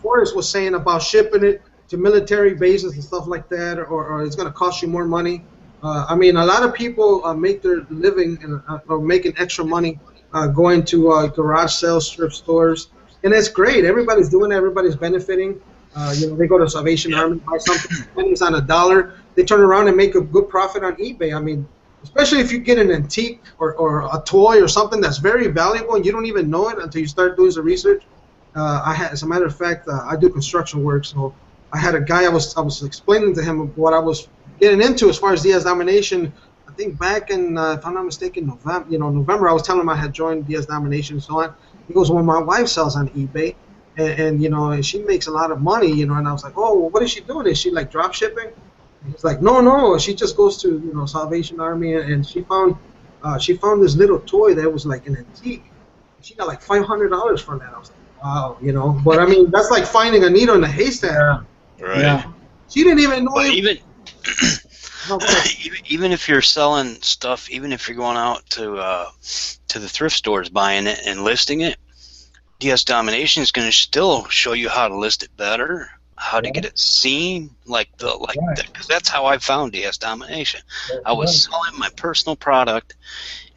Forrest was saying about shipping it to military bases and stuff like that, or it's going to cost you more money? I mean, a lot of people make their living or making extra money going to garage sales, thrift stores, and it's great. Everybody's doing it. Everybody's benefiting. They go to Salvation Army, buy something, pennies on a dollar. They turn around and make a good profit on eBay. I mean, especially if you get an antique or a toy or something that's very valuable and you don't even know it until you start doing some research. As a matter of fact, I do construction work, so I had a guy. I was explaining to him what I was getting into as far as DS Domination. I think back in, if I'm not mistaken, November, I was telling him I had joined DS Domination and so on. He goes, well, my wife sells on eBay, and and she makes a lot of money, and I was like, oh, well, what is she doing? Is she like drop shipping? And he's like, no, she just goes to, Salvation Army, and she found this little toy that was like an antique. She got like $500 for that. I was like, wow, but I mean, that's like finding a needle in a haystack. Yeah. Right. Yeah. She didn't even know. But No, go ahead. even if you're selling stuff, even if you're going out to the thrift stores buying it and listing it, DS Domination is going to still show you how to list it better, how to get it seen, because that's how I found DS Domination. I was selling my personal product,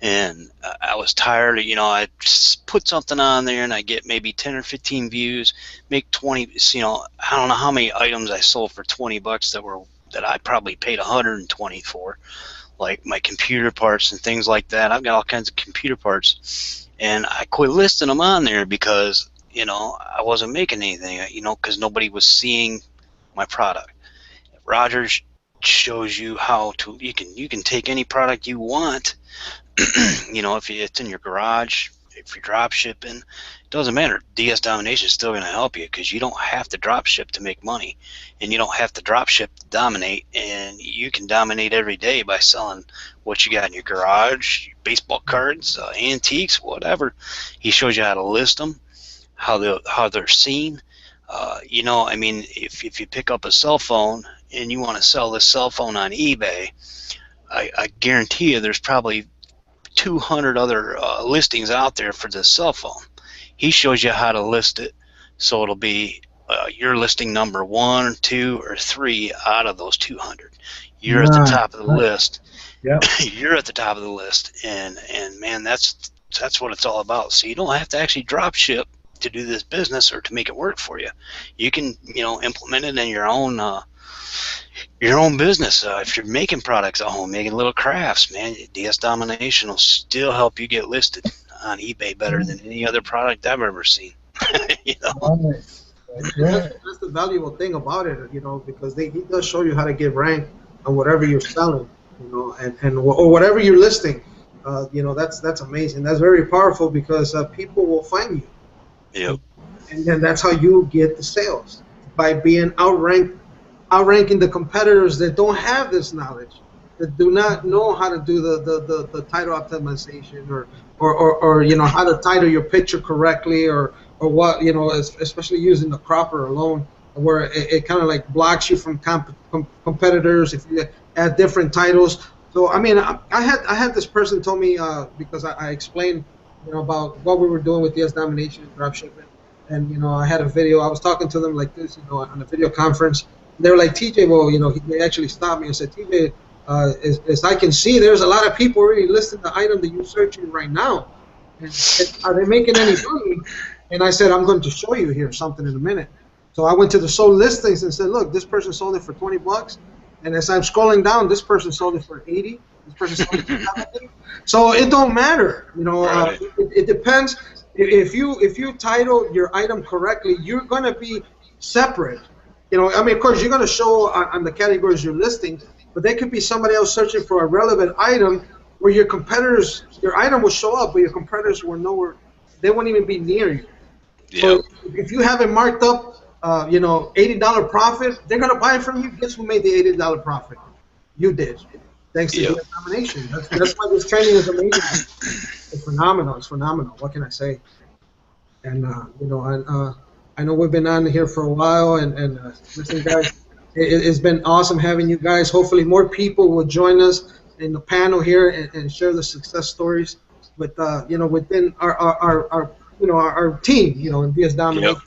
and I was tired. I just put something on there, and I get maybe 10 or 15 views, make 20. I don't know how many items I sold for $20 that I probably paid 120 for, like my computer parts and things like that. I've got all kinds of computer parts, and I quit listing them on there because I wasn't making anything. Because nobody was seeing my product. Rogers shows you how to. You can take any product you want. If it's in your garage, if you're drop shipping, it doesn't matter. DS Domination is still going to help you because you don't have to drop ship to make money, and you don't have to drop ship to dominate, and you can dominate every day by selling what you got in your garage, baseball cards, antiques, whatever. He shows you how to list them, how they're seen. If you pick up a cell phone and you want to sell this cell phone on eBay, I guarantee you there's probably 200 other listings out there for this cell phone. He shows you how to list it, so it'll be your listing number 1, 2, or 3 out of those 200. You're at the top of the list. Yep. You're at the top of the list, and man, that's what it's all about. So you don't have to actually drop ship to do this business or to make it work for you. You can implement it in your own business. If you're making products at home, making little crafts, man, DS Domination will still help you get listed on eBay better than any other product I've ever seen. That's the valuable thing about it, because he does show you how to get rank on whatever you're selling, or whatever you're listing. That's amazing. That's very powerful because people will find you. Yep. And then that's how you get the sales, by being outranking the competitors that don't have this knowledge, that do not know how to do the title optimization or how to title your picture correctly or what, especially using the cropper alone, where it kind of like blocks you from competitors if you add different titles. So I mean, I had this person told me because I explained about what we were doing with DS Domination and dropshipping, and I had a video. I was talking to them like this, on a video conference. They were like, TJ, well, they actually stopped me and said, TJ, as I can see, there's a lot of people already listing the item that you're searching right now. And are they making any money? And I said, I'm going to show you here something in a minute. So I went to the sold listings and said, look, this person sold it for $20. And as I'm scrolling down, this person sold it for $80. This person sold it for $70. So it don't matter. Right. It depends. If you title your item correctly, you're going to be separate. Of course, you're going to show on the categories you're listing, but there could be somebody else searching for a relevant item where your item will show up, but your competitors will nowhere. They won't even be near you. Yep. So if you have it marked up, $80 profit, they're going to buy it from you. Guess who made the $80 profit? You did. Thanks to the domination. That's why this training is amazing. It's phenomenal. It's phenomenal. What can I say? And, I know we've been on here for a while, and listen, guys, it's been awesome having you guys. Hopefully more people will join us in the panel here and share the success stories with, within our team, in DS Domination. Yep.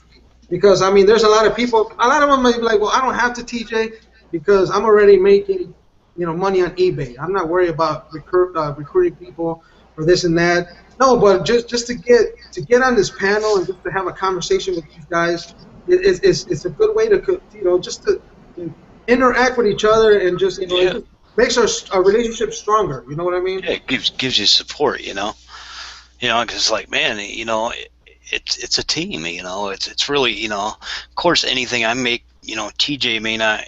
Because, there's a lot of people, a lot of them might be like, well, I don't have to, TJ, because I'm already making, money on eBay. I'm not worried about recruiting people or this and that. No, but just to get on this panel and just to have a conversation with these guys, it's a good way to just to interact with each other and just it just makes our relationship stronger. You know what I mean? Yeah, it gives you support. Because like, man, it's a team. It's really of course anything I make you know, TJ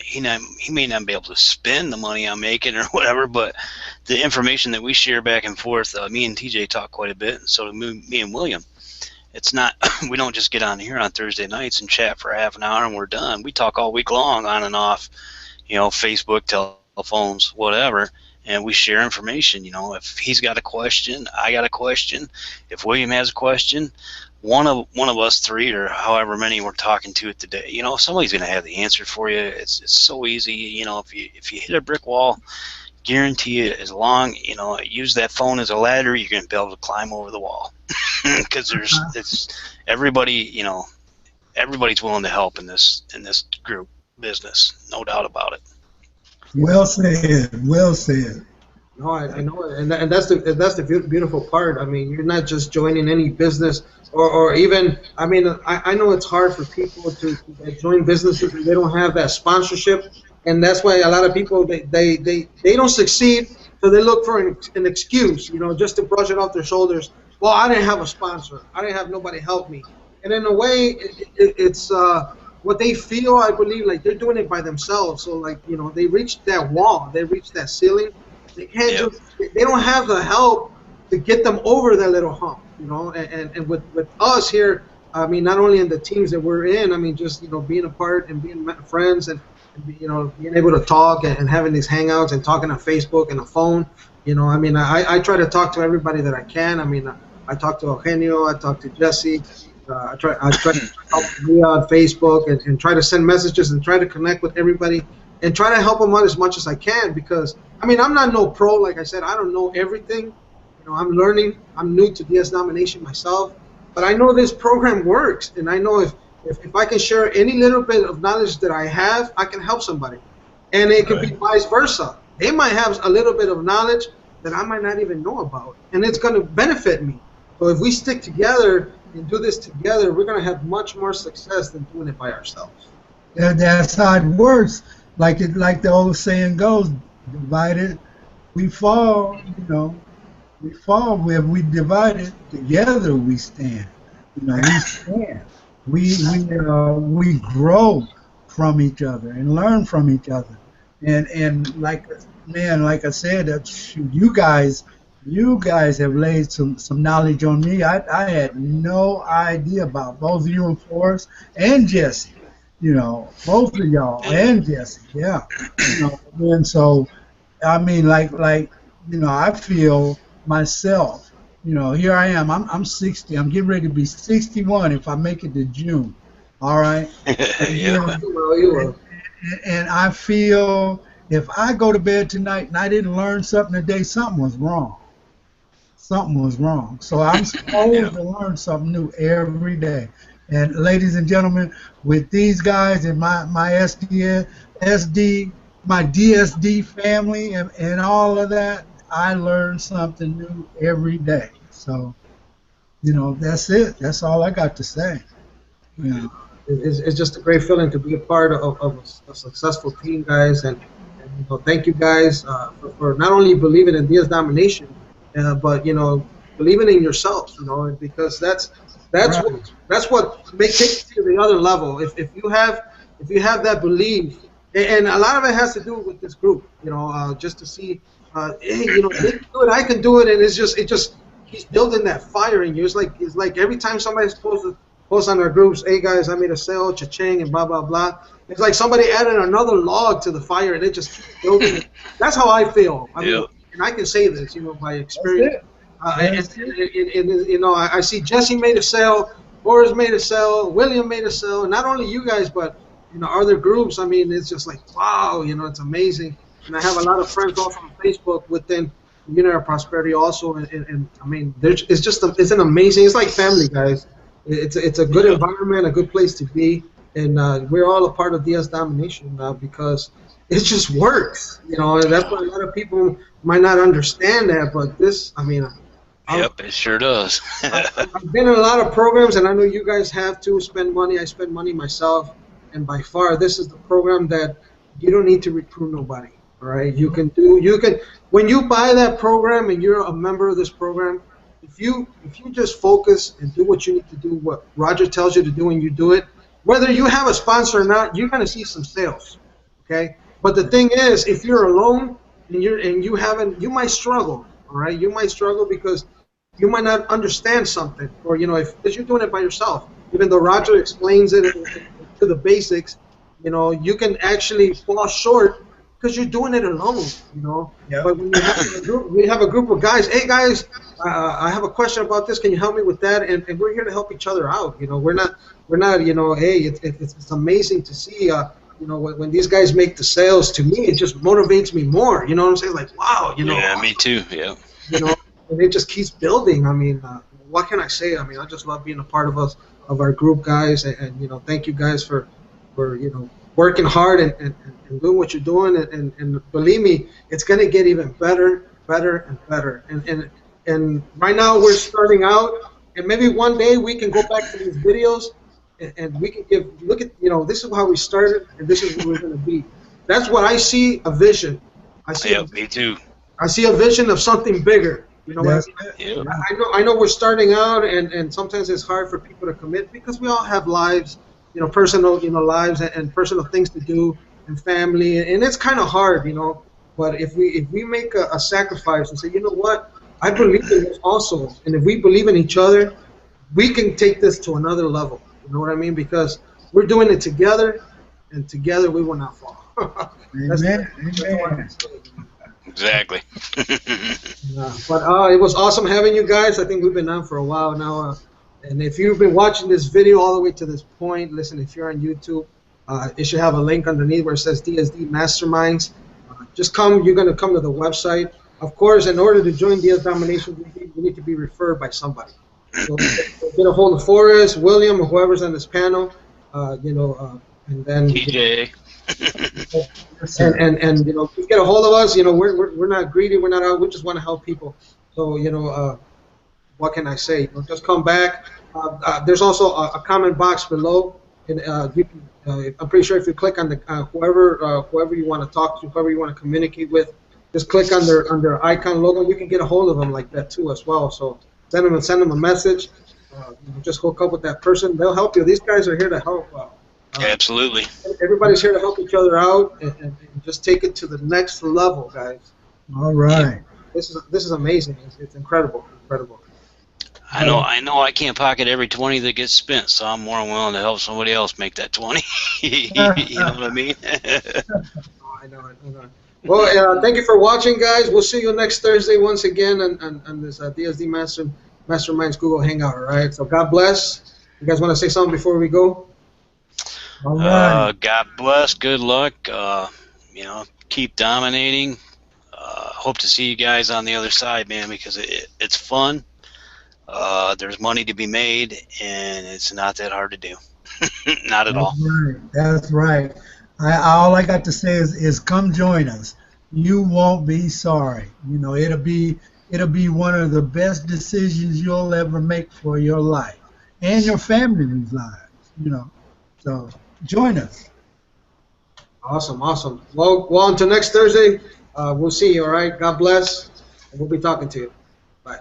he may not be able to spend the money I'm making or whatever, but the information that we share back and forth, me and TJ talk quite a bit, and so do me and William. It's not we don't just get on here on Thursday nights and chat for half an hour and we're done. We talk all week long on and off, you know, Facebook, telephones, whatever, and we share information. You know, if he's got a question, I got a question. If William has a question, one of us three or however many we're talking to it today, you know, somebody's going to have the answer for you. It's so easy. You know, if you hit a brick wall, guarantee it, as long, you know, use that phone as a ladder, you're going to be able to climb over the wall. Because it's everybody, you know, everybody's willing to help in this group business, no doubt about it. Well said. Well said. No, I know it, and that's the beautiful part. I mean, you're not just joining any business, or even, I mean, I know it's hard for people to join businesses and they don't have that sponsorship, and that's why a lot of people they don't succeed, so they look for an excuse, you know, just to brush it off their shoulders. Well, I didn't have a sponsor. I didn't have nobody help me, and in a way, it's what they feel. I believe like they're doing it by themselves. So like, you know, they reached that wall, they reached that ceiling. They can't just, they don't have the help to get them over that little hump, you know. And with us here, I mean, not only in the teams that we're in, I mean, just, you know, being a part and being friends and you know, being able to talk and having these hangouts and talking on Facebook and the phone, you know. I mean, I try to talk to everybody that I can. I mean, I talk to Eugenio, I talk to Jesse, I try to help Leah on Facebook and try to send messages and try to connect with everybody and try to help them out as much as I can, because I mean, I'm not no pro, like I said. I don't know everything. You know, I'm learning. I'm new to DS Domination myself, but I know this program works, and I know if I can share any little bit of knowledge that I have, I can help somebody, and it could be vice versa. They might have a little bit of knowledge that I might not even know about, and it's going to benefit me. So if we stick together and do this together, we're going to have much more success than doing it by ourselves. That's how it works. Like the old saying goes, divided we fall. You know, we fall where we divided. Together we stand. You know, we stand. We grow from each other and learn from each other. And like, man, like I said, you guys have laid some knowledge on me. I had no idea about both you and Forrest and Jesse. You know, both of y'all and Jesse, yeah. You know, and so, I mean, like, you know, I feel myself. You know, here I am. I'm 60. I'm getting ready to be 61 if I make it to June. All right. Yeah. And I feel if I go to bed tonight and I didn't learn something today, something was wrong. Something was wrong. So I'm supposed to learn something new every day. And ladies and gentlemen, with these guys and my DSD family and all of that, I learn something new every day. So, you know, that's it. That's all I got to say. Yeah. It's just a great feeling to be a part of a successful team, guys. And you know, thank you guys for not only believing in DS Domination, but, you know, believing in yourselves, you know, because that's what takes you to the other level. If you have that belief, and a lot of it has to do with this group, you know, just to see, hey, you know, they can do it, I can do it, and it just keeps building that fire in you. It's like every time somebody's post on our groups, hey guys, I made a sale, cha-ching, and blah blah blah. It's like somebody added another log to the fire, and it just keeps building. That's how I feel. I mean, and I can say this, you know, by experience. And you know, I see Jesse made a sale, Boris made a sale, William made a sale. Not only you guys, but, you know, other groups. I mean, it's just like, wow, you know, it's amazing. And I have a lot of friends also on Facebook within Unit of Prosperity also. And I mean, it's an amazing. It's like family, guys. It's a good environment, a good place to be, and we're all a part of DS Domination now because it just works. You know, and that's why a lot of people might not understand that, but this, I mean. Yep, it sure does. I've been in a lot of programs, and I know you guys have to spend money. I spend money myself, and by far, this is the program that you don't need to recruit nobody. All right, you can when you buy that program and you're a member of this program, if you just focus and do what you need to do, what Roger tells you to do, and you do it, whether you have a sponsor or not, you're gonna see some sales. Okay. But the thing is, if you're alone and you haven't, you might struggle. All right. You might struggle because you might not understand something, or if you're doing it by yourself, even though Roger explains it to the basics, you can actually fall short because you're doing it alone. Yep. But when you have a group, we have a group of guys. Hey guys, I have a question about this. Can you help me with that? And we're here to help each other out. We're not. Hey, it's amazing to see. When these guys make the sales, to me, it just motivates me more. You know what I'm saying? Like, wow. Yeah, me too. Yeah. And it just keeps building. I mean, what can I say? I mean, I just love being a part of our group, guys, and thank you guys for working hard and doing what you're doing, and believe me, it's gonna get even better and better. And right now we're starting out, and maybe one day we can go back to these videos and we can look at this is how we started and this is where we're gonna be. That's what I see, a vision. Me too. I see a vision of something bigger. Yes. Yeah. I know we're starting out, and sometimes it's hard for people to commit because we all have lives, personal, lives and personal things to do and family, and it's kind of hard, But if we make a sacrifice and say, you know what, I believe in this also, and if we believe in each other, we can take this to another level. You know what I mean? Because we're doing it together, and together we will not fall. Amen. Exactly. But it was awesome having you guys. I think we've been on for a while now. And if you've been watching this video all the way to this point, listen, if you're on YouTube, it should have a link underneath where it says DSD Masterminds. Just come. You're going to come to the website. Of course, in order to join DS Domination, we need to be referred by somebody. So get a hold of Forrest, William, or whoever's on this panel, and then TJ. and just get a hold of us. We're not greedy. We're not out. We just want to help people. So what can I say? Just come back. There's also a comment box below, and I'm pretty sure if you click on the whoever you want to talk to, whoever you want to communicate with, just click on their icon logo. You can get a hold of them like that too as well. So send them a message. Just hook up with that person. They'll help you. These guys are here to help. Absolutely. Everybody's here to help each other out and just take it to the next level, guys. All right. This is amazing. It's incredible. I know I can't pocket every 20 that gets spent, so I'm more than willing to help somebody else make that 20. You know what I mean? I know. Well, thank you for watching, guys. We'll see you next Thursday once again on this DSD Masterminds Google Hangout, all right? So God bless. You guys want to say something before we go? All right. God bless. Good luck. Keep dominating. Hope to see you guys on the other side, man, because it's fun. There's money to be made, and it's not that hard to do. Not at all. Right. That's right. All I got to say is come join us. You won't be sorry. It'll be one of the best decisions you'll ever make for your life and your family's lives. So join us. Awesome. Well, until next Thursday, we'll see you. All right. God bless, and we'll be talking to you. Bye.